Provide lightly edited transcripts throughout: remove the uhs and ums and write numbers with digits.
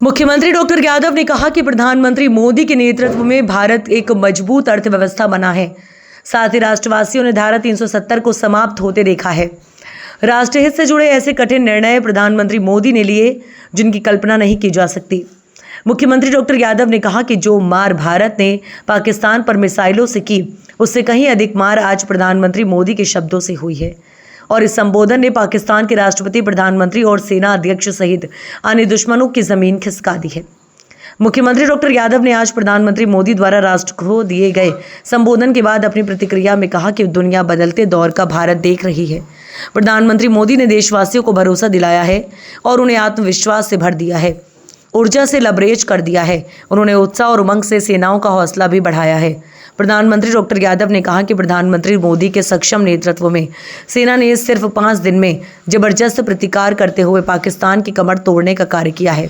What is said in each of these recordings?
मुख्यमंत्री डॉक्टर यादव ने कहा कि प्रधानमंत्री मोदी के नेतृत्व में भारत एक मजबूत अर्थव्यवस्था बना है। साथ ही राष्ट्रवासियों ने धारा 370 को समाप्त होते देखा है। राष्ट्रहित से जुड़े ऐसे कठिन निर्णय प्रधानमंत्री मोदी ने लिए जिनकी कल्पना नहीं की जा सकती। मुख्यमंत्री डॉक्टर यादव ने कहा कि जो मार भारत ने पाकिस्तान पर मिसाइलों से की, उससे कहीं अधिक मार आज प्रधानमंत्री मोदी के शब्दों से हुई है। और इस संबोधन ने पाकिस्तान के राष्ट्रपति, प्रधानमंत्री और सेना अध्यक्ष सहित अन्य दुश्मनों की जमीन खिसका दी है। मुख्यमंत्री डॉक्टर यादव ने आज प्रधानमंत्री मोदी द्वारा राष्ट्र को दिए गए संबोधन के बाद अपनी प्रतिक्रिया में कहा कि दुनिया बदलते दौर का भारत देख रही है। प्रधानमंत्री मोदी ने देशवासियों को भरोसा दिलाया है और उन्हें आत्मविश्वास से भर दिया है, ऊर्जा से लबरेज कर दिया है। उन्होंने उत्साह और उमंग से सेनाओं का हौसला भी बढ़ाया है। प्रधानमंत्री डॉक्टर यादव ने कहा कि प्रधानमंत्री मोदी के सक्षम नेतृत्व में सेना ने सिर्फ 5 दिन में जबरदस्त प्रतिकार करते हुए पाकिस्तान की कमर तोड़ने का कार्य किया है।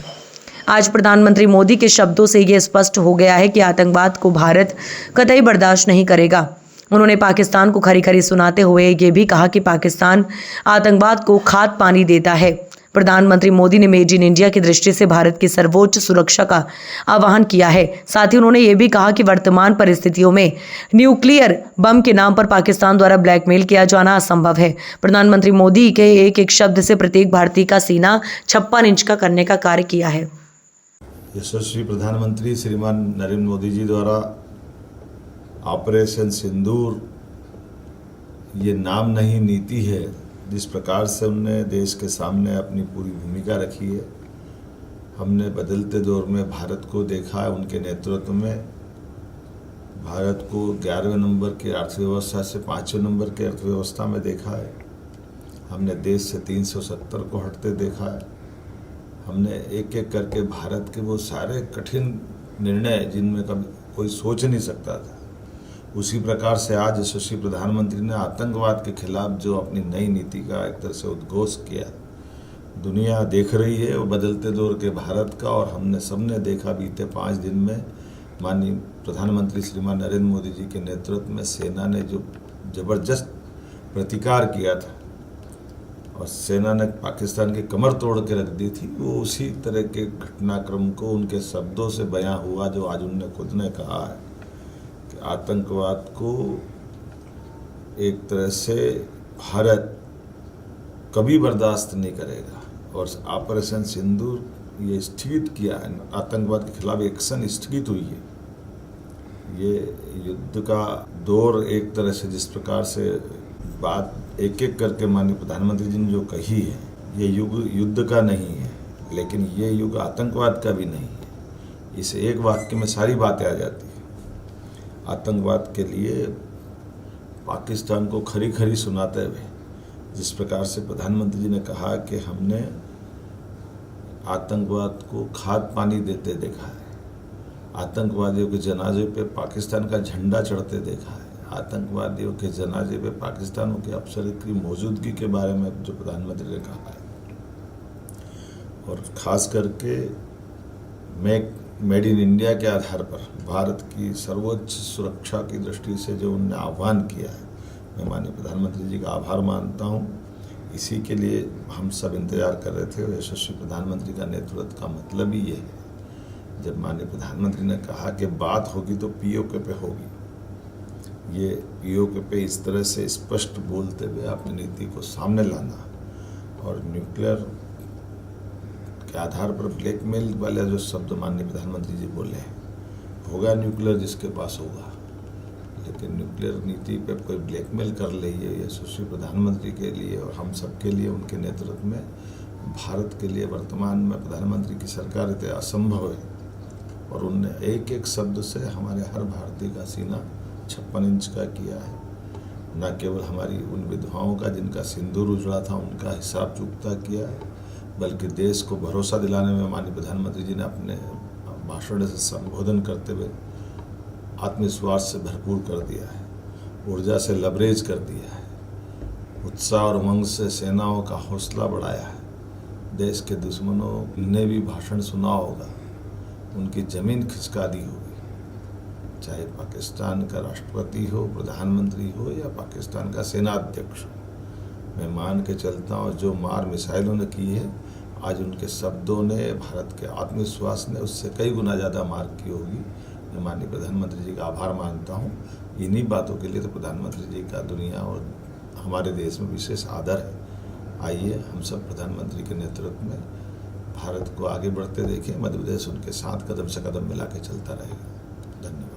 आज प्रधानमंत्री मोदी के शब्दों से ये स्पष्ट हो गया है कि आतंकवाद को भारत कतई बर्दाश्त नहीं करेगा। उन्होंने पाकिस्तान को खरी खरी सुनाते हुए ये भी कहा कि पाकिस्तान आतंकवाद को खाद पानी देता है। प्रधानमंत्री मोदी ने मेड इन इंडिया की दृष्टि से भारत की सर्वोच्च सुरक्षा का आह्वान किया है। साथ ही उन्होंने ये भी कहा कि वर्तमान परिस्थितियों में न्यूक्लियर बम के नाम पर पाकिस्तान द्वारा ब्लैकमेल किया जाना असंभव है। प्रधानमंत्री मोदी के एक एक शब्द से प्रत्येक भारतीय का सीना 56 इंच का करने का कार्य किया है। यशस्वी प्रधानमंत्री श्रीमान नरेंद्र मोदी जी द्वारा ऑपरेशन सिंदूर ये नाम नहीं नीति है, जिस प्रकार से उन्होंने देश के सामने अपनी पूरी भूमिका रखी है। हमने बदलते दौर में भारत को देखा है। उनके नेतृत्व में भारत को 11वें नंबर की अर्थव्यवस्था से 5वें नंबर की अर्थव्यवस्था में देखा है। हमने देश से 370 को हटते देखा है। हमने एक एक करके भारत के वो सारे कठिन निर्णय जिनमें कभी कोई सोच नहीं सकता था, उसी प्रकार से आज यशस्वी प्रधानमंत्री ने आतंकवाद के खिलाफ जो अपनी नई नीति का एक तरह से उद्घोष किया, दुनिया देख रही है वो बदलते दौर के भारत का। और हमने सबने देखा बीते 5 दिन में माननीय प्रधानमंत्री श्रीमान नरेंद्र मोदी जी के नेतृत्व में सेना ने जो जबरदस्त प्रतिकार किया था और सेना ने पाकिस्तान की कमर तोड़ के रख दी थी, वो उसी तरह के घटनाक्रम को उनके शब्दों से बयां हुआ जो आज उन्होंने खुद ने कहा है कि आतंकवाद को एक तरह से भारत कभी बर्दाश्त नहीं करेगा। और ऑपरेशन सिंदूर ये स्थगित किया है, आतंकवाद के खिलाफ एक्शन स्थगित हुई है। ये युद्ध का दौर एक तरह से जिस प्रकार से बात एक एक करके माननीय प्रधानमंत्री जी ने जो कही है, ये युग युद्ध का नहीं है, लेकिन ये युग आतंकवाद का भी नहीं है। इस एक वाक्य में सारी बातें आ जाती है। आतंकवाद के लिए पाकिस्तान को खरी खरी सुनाते हुए जिस प्रकार से प्रधानमंत्री जी ने कहा कि हमने आतंकवाद को खाद पानी देते देखा है, आतंकवादियों के जनाजे पे पाकिस्तान का झंडा चढ़ते देखा है, आतंकवादियों के जनाजे पे पाकिस्तानों के अफसर की मौजूदगी के बारे में जो प्रधानमंत्री ने कहा है, और ख़ास करके मेड इन इंडिया के आधार पर भारत की सर्वोच्च सुरक्षा की दृष्टि से जो उन्होंने आह्वान किया है, मैं माननीय प्रधानमंत्री जी का आभार मानता हूँ। इसी के लिए हम सब इंतजार कर रहे थे। यशस्वी प्रधानमंत्री का नेतृत्व का मतलब ही ये है। जब माननीय प्रधानमंत्री ने कहा कि बात होगी तो पीओके पे होगी, ये पीओके पे इस तरह से स्पष्ट बोलते हुए अपनी नीति को सामने लाना और न्यूक्लियर के आधार पर ब्लैकमेल वाले जो शब्द माननीय प्रधानमंत्री जी बोले, होगा न्यूक्लियर जिसके पास होगा, लेकिन न्यूक्लियर नीति पे कोई ब्लैकमेल कर ले, ये यशस्वी प्रधानमंत्री के लिए और हम सब के लिए, उनके नेतृत्व में भारत के लिए वर्तमान में प्रधानमंत्री की सरकार इतने असंभव है। और उनने एक एक शब्द से हमारे हर भारतीय का सीना 56 इंच का किया है। न केवल हमारी उन विधवाओं का जिनका सिंदूर उजड़ा था उनका हिसाब चुकता किया है, बल्कि देश को भरोसा दिलाने में माननीय प्रधानमंत्री जी ने अपने भाषण से संबोधन करते हुए आत्मविश्वास से भरपूर कर दिया है, ऊर्जा से लबरेज कर दिया है, उत्साह और उमंग से सेनाओं का हौसला बढ़ाया है। देश के दुश्मनों ने भी भाषण सुना होगा, उनकी ज़मीन खिसका दी होगी, चाहे पाकिस्तान का राष्ट्रपति हो, प्रधानमंत्री हो या पाकिस्तान का सेना अध्यक्ष हो। मैं मान के चलता हूँ जो मार मिसाइलों ने की है, आज उनके शब्दों ने, भारत के आत्मविश्वास ने उससे कई गुना ज़्यादा मार्क की होगी। मैं माननीय प्रधानमंत्री जी का आभार मानता हूँ। इन्हीं बातों के लिए तो प्रधानमंत्री जी का दुनिया और हमारे देश में विशेष आदर है। आइए हम सब प्रधानमंत्री के नेतृत्व में भारत को आगे बढ़ते देखें। मध्य प्रदेश उनके साथ कदम से कदम मिला के चलता रहेगा। धन्यवाद।